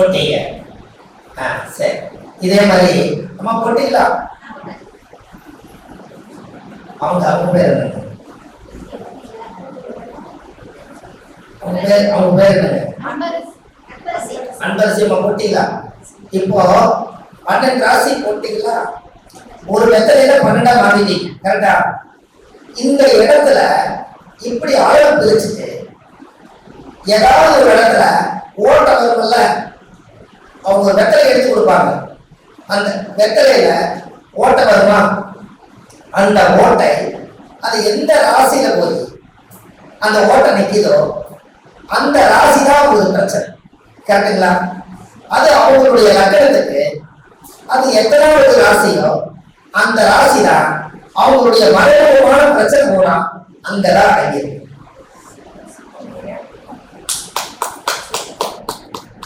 போட்டீங்க. சரி, இதே மாதிரி அம்மா போட்டீங்களா? அவங்க பேர் என்னங்க? அவங்க பேர் என்னங்க? அன்பரசி அம்மா போட்டீங்களா? இப்போ 12 ராசி போட்டீங்களா? ஒரு வெத்தலையில 12 மாத்திட்டீங்க, கரெக்டா? இந்த இடத்துல இப்படி ஆழம் பிரிச்சுட்டு ஏதாவது ஒரு இடத்துல ஓட்ட வரும்ல, அவங்க வெத்தலை எடுத்து கொடுப்பாங்க. அந்த வெத்தலையில ஓட்டை வருமா? அந்த ஓட்டை அது எந்த ராசியில போய் அந்த ஓட்டை நிற்கிதோ அந்த ராசி தான் உங்களுக்கு பிரச்சனை, கரெக்டுங்களா? அது அவங்களுடைய லக்னத்துக்கு அது எத்தனாவது ராசியோ அந்த ராசி தான் அவங்களுடைய மறைமுகமான பிரச்சனை போனா அங்கதான் அடங்கியிருக்கு.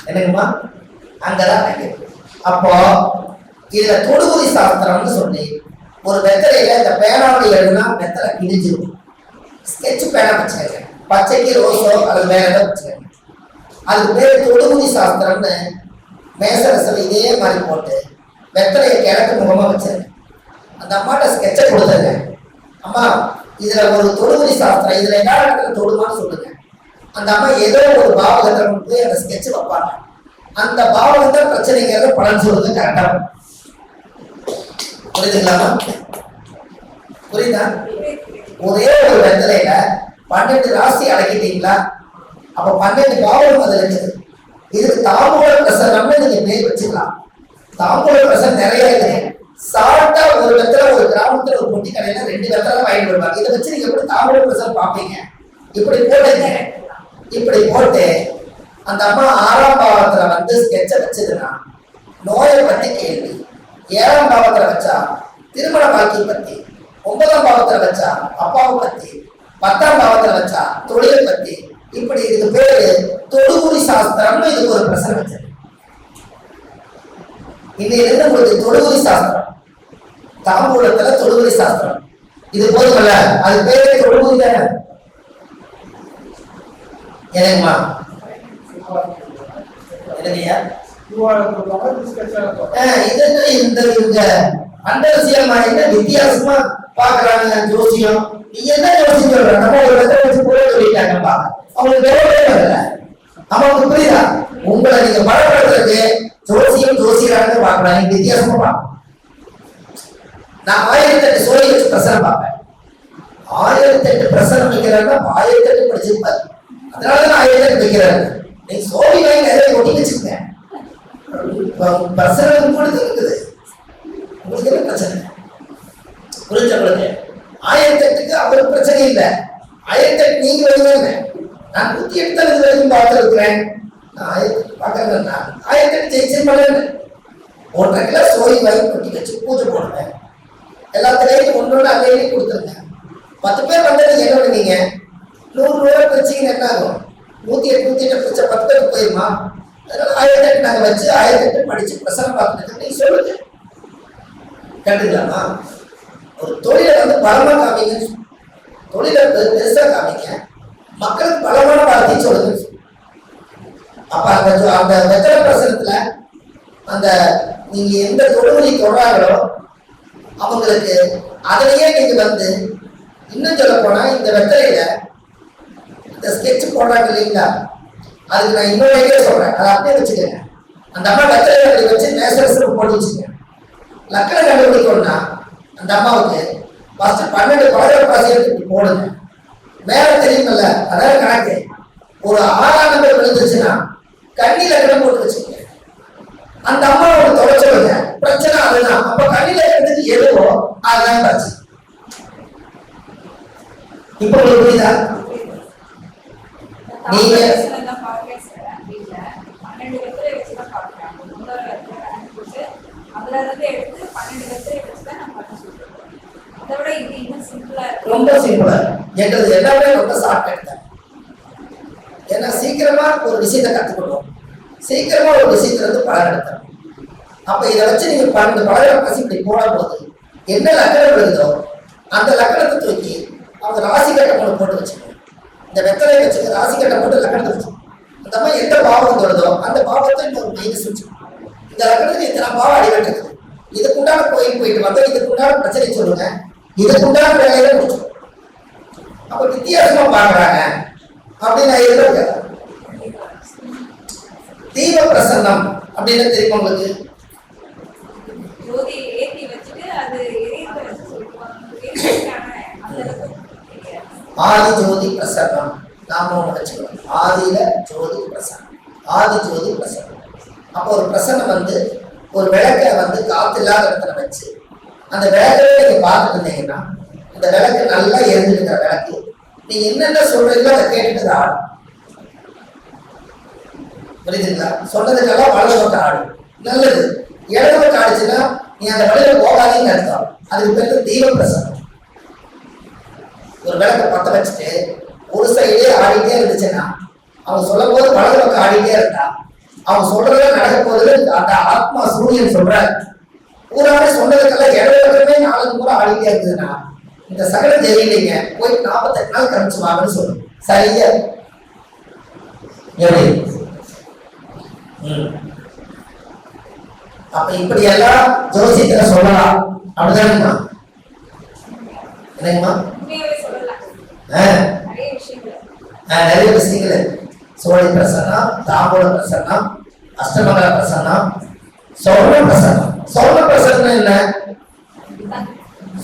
என்னங்கம்மா? அங்கதான் அடங்கியிருக்கு. அப்போ இதுல தொடுகுறி சாஸ்திரம்னு சொல்லி ஒரு வெத்தலையில இந்த பேனாவுடைய எழுதுனா வெத்தலை கிழிஞ்சிடும். ஸ்கெட்ச் பேனா வச்சுக்கங்க, பச்சைக்கு ரோஸோ அது வேற ஏதோ வச்சுக்கங்க. அதுக்கு பேர் தொடுகுறி சாஸ்திரம்னு மேசரசல் இதே மாதிரி போட்டு வெத்தலையை கிழக்கு முகமா வச்சிருங்க. அந்த அம்மாட்ட ஸ்கெட்சை கொடுத்துருங்க. அம்மா இதுல ஒரு தொடுகுறி சாஸ்திரம், இதுல என்ன இடத்துல தொடுமான்னு சொல்லுங்க. அந்த அம்மா ஏதோ ஒரு பாவகத்தை போய் அந்த ஸ்கெட்ச் வைப்பாங்க. அந்த பாவகத்தை பிரச்சனைங்கிறத பலன் சொல்லுங்க, கரெக்டா? புரியுதுங்களாமா? புரியுதா? ஒரே ஒரு வெத்தலையில 12 ராசி அடக்கிட்டீங்களா? அப்ப 12 பாவகம் அதுல இருக்குது. இதுக்கு தாம்பூல பிரசனம்னு நீங்க பேர் வச்சுக்கலாம். தாம்பூல பிரசனம் நிறைய இருக்குது. சாப்பிட்டா ஒரு வெத்தலை ஒரு கிராமத்துல ஒரு பொட்டி கடையில 2 வெத்தலை வாங்கிட்டு வருவாங்க. இதை வச்சு நீங்க எப்படி தாம்பூல பிரசனம் பார்ப்பீங்க? இப்படி போடுங்க. இப்படி போட்டு அந்த அம்மா 6ஆம் பாவத்துல வந்து ஸ்கெட்சை வச்சதுன்னா நோயை பத்தி கேள்வி, 7ஆம் பாவத்துல வச்சா திருமண பாக்கியம் பத்தி, 9ஆம் பாவத்துல வச்சா அப்பாவை பத்தி, 10ஆம் பாவத்துல வச்சா தொழிலை பத்தி, இப்படி இதுக்கு பேரு தொடுகுறி சாஸ்திரம்னு இதுக்கு ஒரு பிரச்சனை வச்சது. இன்னையிலிருந்து உங்களுக்கு தொடுகுறி சாஸ்திரம், தாம்பூலத்துல தொடுகுறி சாஸ்திரம் இது போதுமல்ல? அது பேரு தொடுகுறி தானே? என்னங்கம்மா? என்னங்கய்யா? இந்த அண்டரசியல் என்ன வித்தியாசமா பாக்குறாங்க ஜோசியம். நீங்க என்ன ஜோசியம் சொல்ற? நம்ம ஒரு வெத்தலை வச்சு கூட சொல்லிட்டாங்கப்பா, அவங்களுக்கு வரல. அவங்களுக்கு புரியுதா? உங்களை நீங்க பலப்படுத்துறதுக்கு ஜோசியம் ஜோசியராக பாக்குறாங்க, வித்தியாசமா பார்க்கணும். நான் 1008 சோழி வச்சு பிரசனம் பார்ப்பேன். 1008 பிரசனம் வைக்கிறாங்க, 1008 படிச்சிருப்பாரு. அதனாலதான் 1008 வைக்கிறாரு. நீ சோழி வாங்கி நிறைய ஒட்டி வச்சுக்கங்க. பிரசனம் கூட இருக்குது, உங்களுக்கு என்ன பிரச்சனை? புரிஞ்சவங்களுக்கு 1008க்கு அவருக்கு பிரச்சனை இல்லை. 1008 நீங்க வருவாங்க. நான் 108 தான் இது வரைக்கும் பார்த்துருக்கிறேன். நான் 1008 பார்க்கறேன். 1008 ஜெயிச்சிருப்பேன். 1.5 கிலோ சோழி வாங்கி கொட்டி வச்சு பூஜை போடுவேன். எல்லாத்துலேயும் ஒன்னொன்று அங்கேயே கொடுத்துருங்க. 10 பேர் வந்தது என்ன பண்ணுவீங்க? 100 ரூபாய் பிரிச்சிங்கன்னா என்ன ஆகும்? 108 பிரிச்சா 10 பேருக்கு போயிருமா? அதனால 1008 நாங்கள் வச்சு 1008 படிச்சு பிரசனம் பார்த்துட்டு நீங்க சொல்லுங்க, கேட்டுக்கலாமா? ஒரு தொழிலை வந்து பலமா காமிங்க, தொழிலை பெருசா காமிங்க, மக்களுக்கு பலமான வார்த்தையும் சொல்லுங்க. அப்ப அந்த வெத்தலை பிரசனத்துல அந்த நீங்க எந்த தொழிலை தொடராங்களோ அவங்களுக்கு அதிலேயே நீங்க வந்து இன்னும் சொல்ல போனா இந்த வெத்தலையில இந்த ஸ்கெட்ச் போடுறாங்க இல்லைங்களா, அதுக்கு நான் இன்னொரு ஐடியா சொல்றேன், அதை அப்படியே வச்சுக்கோங்க. அந்த அம்மா வெத்தலையில அப்படி வச்சு மேசரசு போட்டு வச்சுக்கோங்க. லக்கணம் கண்டுபிடிக்கணும்னா அந்த அம்மாவுக்கு ஃபர்ஸ்ட் 12 பாதராசி எடுத்து போடுங்க. மேல தெரியுமில்ல, அதாவது கணக்கு ஒரு 6ஆம் நம்பர் விழுந்துச்சுன்னா கண்ணி லக்கணம் போட்டு வச்சுக்கோங்க. அந்த அம்மாவோட தொலைச்சலுங்க பிரச்சனை அதுதான். அப்ப கண்ணில இருக்கிறதுக்கு எதுவோ அதுதான் பிரச்சனை. இப்ப உங்களுக்கு புரியுதா? நீங்க ரொம்ப சிம்பிளா எங்களுக்கு எல்லாமே ரொம்ப ஷார்ட்கட் தான். ஏன்னா சீக்கிரமா ஒரு விஷயத்தை கத்துக்கணும், சீக்கிரமா ஒரு விஷயத்துல இருந்து பலன் எடுத்தோம். அப்ப இதை வச்சு நீங்க 12 பலராசி இப்படி போடும் போது என்ன லக்கணம் இருக்குதோ அந்த லக்கணத்தை தூக்கி அவங்க ராசி கட்டம் போட்டு வச்சுக்கணும். இந்த வெத்தலை வச்சுக்க ராசி கட்டம் போட்டு லக்கணத்தை வச்சுக்கணும். அந்த மாதிரி எந்த பாவம் வருதோ அந்த பாவத்தை இன்னொரு மைனஸ் வச்சு இந்த லக்னத்துக்கு இத்தனை பாவம் அடிபட்டுருக்கு, இதுக்குண்டான கோயில் போயிட்டு வந்தா இதுக்குண்டான பிரச்சனை சொல்லுங்க, இதுக்குண்டான வேலையில முடிச்சு. அப்ப வித்தியாசமா பாக்குறாங்க அப்படின்னு எதிர்பார்க்கிறேன். தீப பிரசன்னம் அப்படின்னு தெரியும் உங்களுக்கு? ஆதி ஜோதி பிரசன்னம் நாம வச்சுக்கணும். ஆதியில ஜோதி பிரசன்னம், ஆதி ஜோதி பிரசன்னம். அப்போ ஒரு பிரசன்னம் வந்து ஒரு விளக்கை வந்து காத்து இல்லாத இடத்துல வச்சு அந்த விளக்கவே நீங்க பார்த்துட்டு இருந்தீங்கன்னா அந்த விளக்கு நல்லா எரிஞ்சிருக்கிற விளக்கு நீங்க என்னென்ன சொல்றீங்களோ அதை கேட்டுட்டு ஆடும். புரியுதுங்களா? சொன்னதுக்கெல்லாம் வலது பக்கம் ஆடும், நல்லது. இடது பக்கம் ஆடிச்சுன்னா நீ அந்த வழியில போகாதீங்கன்னு அர்த்தம். அதுக்கு பேரு தீப பிரசன்னம். ஒரு விளக்கை பத்த வச்சுட்டு ஒரு சைடே ஆடிட்டே இருந்துச்சுன்னா அவங்க சொல்லும் போது வலது பக்கம் ஆடிட்டே இருந்தா அவங்க சொல்றதே நடக்க போகுது. அந்த ஆத்மா சூரியன் சொல்ற பூராமே சொன்னதுக்கெல்லாம் இடது பக்கமே 4 முறை ஆடிட்டே இருந்ததுன்னா இந்த சகலம் தெரியலைங்க, போய் 48 நாள் கழிச்சு வாங்கன்னு சொல்லணும். சரியா? எப்படி? அப்ப இப்படி எல்லாம் ஜோசியத்துல சொல்லலாம் அப்படிதானுமா? என்னங்கம்மா? நிறைய விஷயங்கள். சோழி பிரசன்னம், தாம்பூல பிரசன்னம், அஷ்டமங்கல பிரசன்னம், சோழ பிரசன்னம். சோழ பிரசன்னம் என்ன?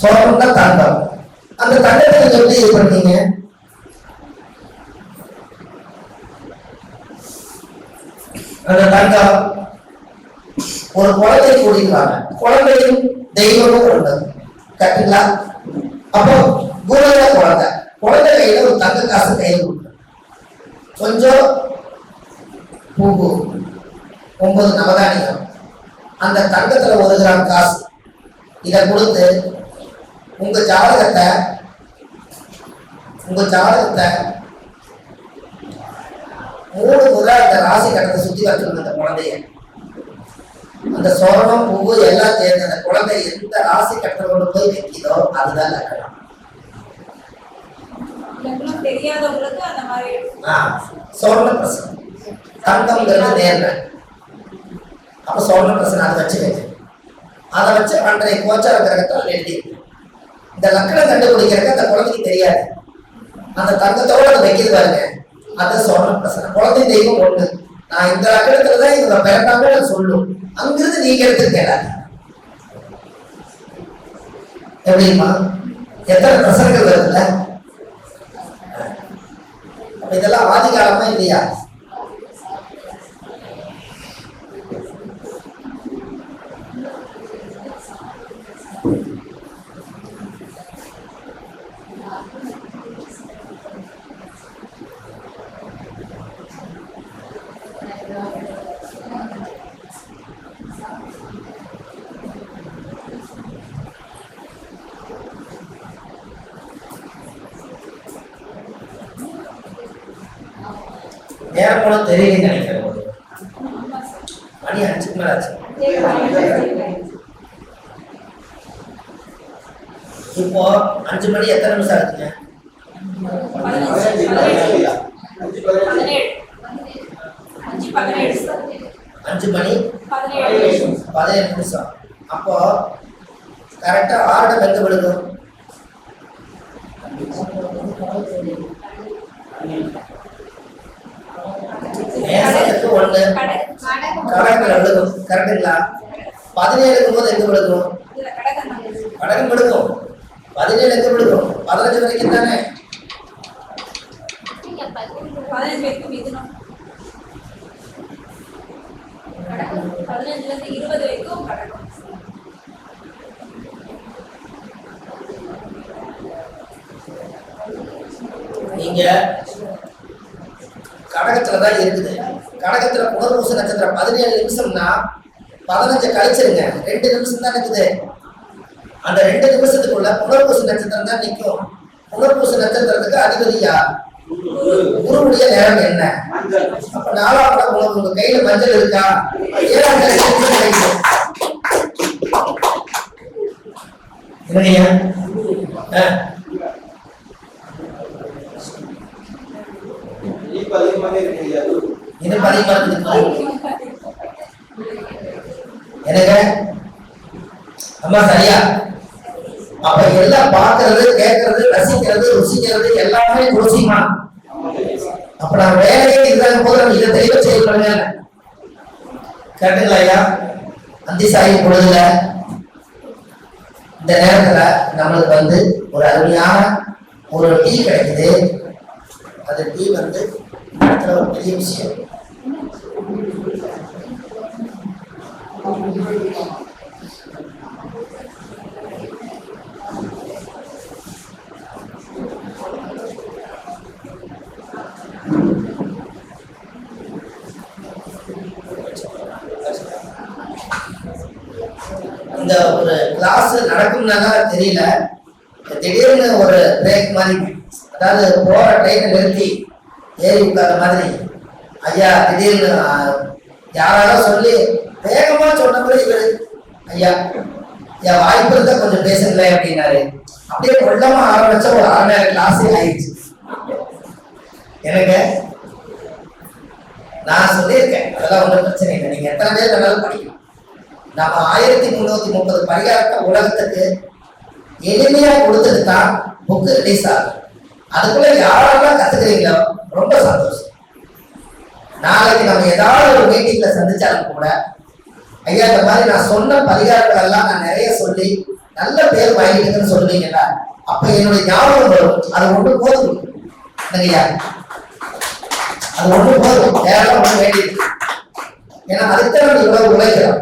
சோழம்னா தங்கம். அந்த தங்கத்தை நீங்க எப்படி இது பண்ணீங்க? அந்த தங்கம் ஒரு குழந்தை கூடிக்கிறாங்க, குழந்தையும் தெய்வமும் ஒன்று கட்டுங்களா? அப்போ குருவில குழந்தை, குழந்தை கையில ஒரு தங்க காசு கையில் கொஞ்சம் பூவு 9 நவதானியம், அந்த தங்கத்துல 1 கிராம் காசு இதை கொடுத்து உங்க ஜாதகத்தை 3 முறை அந்த ராசி கட்டத்தை சுத்தி வச்சிருந்த அந்த குழந்தைய, அந்த சோழனம் பூவு எல்லாம் சேர்ந்து அந்த குழந்தை எந்த ராசி கட்டத்தை கொண்டு போய் வைக்கிறதோ அதுதான் லக்கணம். தெரியாதவங்களுக்கு அந்த மாதிரி சோழன பிரசனம் தங்கம்ங்கிறது நேர்மை. அப்ப சோழன பிரசனம் அதை வச்சு வைக்க, அதை வச்சு அன்றைய கோச்சார கிரகத்தால் எழுதி இந்த லக்கணம் கண்டுபிடிக்கிறதுக்கு அந்த குழந்தைக்கு தெரியாது. அந்த தங்கத்தோட அதை வைக்கிறது பாருங்க, அது சோழன பிரசனம். குழந்தை தெய்வம் ஒண்ணு. நான் இந்த லக்கணத்துலதான் இவங்க பிறந்தாங்க சொல்லும், அங்கிருந்து நீங்க எடுத்துருக்கேன். எப்படிமா எத்தனை பிரசனங்கள் வருதுல்ல? இதெல்லாம் ஆதி காலமா இல்லையா? நேரம் போல தெரியல நினைக்கிறேன். மணி 5க்கு மேல ஆச்சு. இப்போ 5 மணி எத்தனை நிமிஷம் ஆச்சுங்க? 5 மணி 17 நிமிஷம். அப்போ கரெக்டா 6 எங்க விழுகும்? நேசத்துக்கு 1 கடகத்துல விழுகும். கரெக்டுங்களா? 17 போது எங்க விழுகும்? கடகம் விழுகும். 17 எங்க விழுகும்? 15 வரைக்கும் தானே. 15 வரைக்கும் மிதுனம், 15ல இருந்து 20 வரைக்கும் கடகம். நீங்க கடகத்துலதான் இருக்குது. கடகத்துல புனர்பூச நட்சத்திரம் 17 நிமிஷம்னா 15 கழிச்சிருங்க, 2 நிமிஷம் தான் இருக்குது. அந்த 2 நிமிஷத்துக்குள்ள புனர்பூச நட்சத்திரம் தான் நிற்கும். புனர்பூச நட்சத்திரத்துக்கு அதிபதியா குருவுடைய நேரம் என்ன? அப்ப 4ஆம் இடம் உங்க கையில மஞ்சள் இருக்கா? 7ஆம் இடம் அதிகமா இருக்குது. எனக்கு அம்மா சரியா? அப்ப எல்லாம் பார்க்கறது, கேட்கறது, ரசிக்கிறது, ருசிக்கிறது எல்லாமே ருசிமா. அப்ப நான் வேலையே இல்லாத போது நம்ம இதை தெளிவா செய்யப்படுங்க. கேட்டுங்களா ஐயா? அந்தி சாயி பொழுதுல இந்த நேரத்துல நம்மளுக்கு வந்து ஒரு அருமையான ஒரு டீ கிடைக்குது. அந்த டீ வந்து ஒரு பெரிய விஷயம். இந்த ஒரு கிளாஸ் நடக்கும்னா தெரியல, திடீர்னு ஒரு பிரேக் மாதிரி, அதாவது போற ட்ரெயினை நிறுத்தி ஏறி உட்கார மாதிரி ஐயா திடீர்னு யாராலும் சொல்லி வேகமா சொன்ன மாதிரி இவரு ஐயா என் வாய்ப்பு இருந்தா கொஞ்சம் பேசுங்களேன் அப்படின்னாரு. அப்படியே கொள்ளமா ஆரம்பிச்ச ஒரு 1/2 மணி நேரம் கிளாஸே ஆயிடுச்சு. எனக்கு நான் சொல்லியிருக்கேன், அதெல்லாம் ஒன்றும் பிரச்சனை இல்லை, நீங்க எத்தனை பேர் வேணாலும் படிக்கலாம். நம்ம 1330 பரிகாரத்தை உலகத்துக்கு எளிமையா கொடுத்துட்டு தான் புக்கு ரிலீஸ் ஆகும். அதுக்குள்ள யாரெல்லாம் கத்துக்கிறீங்களோ ரொம்ப சந்தோஷம். நாளைக்கு நம்ம ஏதாவது ஒரு மீட்டிங்ல சந்திச்சாலும் கூட ஐயா இந்த மாதிரி நான் சொன்ன பரிகாரங்கள் எல்லாம் நான் நிறைய சொல்லி நல்ல பேர் வாங்கிட்டுன்னு சொல்றீங்களா, அப்ப என்னுடைய ஞாபகம் வரும். அது ஒண்ணு போதும் ஐயா, அது ஒண்ணு போதும், வேற ஒண்ணு வேண்டியது. ஏன்னா அதுக்கு நம்ம இவ்வளவு உழைக்கிறோம்.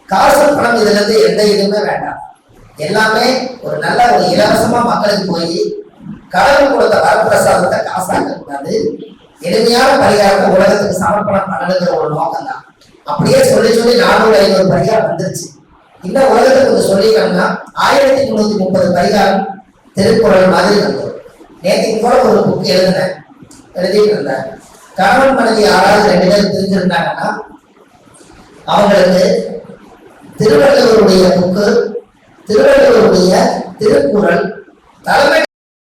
காசு பணம் இதுல இருந்து எந்த இதுவுமே வேண்டாம். எல்லாமே ஒரு நல்ல ஒரு இலவசமா மக்களுக்கு போய் கடவுள் கொடுத்த வரப்பிரசாதத்தை காசாக்க கூடாது. எளிமையான பரிகாரத்தை உலகத்துக்கு சமர்ப்பணம் பண்ணணுங்கிற ஒரு நோக்கம் தான். அப்படியே சொல்லி சொல்லி 400-500 பரிகாரம் வந்துருச்சு. இன்னும் உலகத்துக்கு கொஞ்சம் சொல்லிக்கணும்னா 1330 பரிகாரம் திருக்குறள் மாதிரி வந்துடும். நேற்றுக்கு கூட ஒரு புக் எழுதிட்டு இருந்தேன். கணவன் மனைவி யாராவது 2 பேர் பிரிஞ்சிருந்தாங்கன்னா அவங்களுக்கு திருவள்ளுவருடைய புக்கு, திருவள்ளுவருடைய திருக்குறள், தலைமை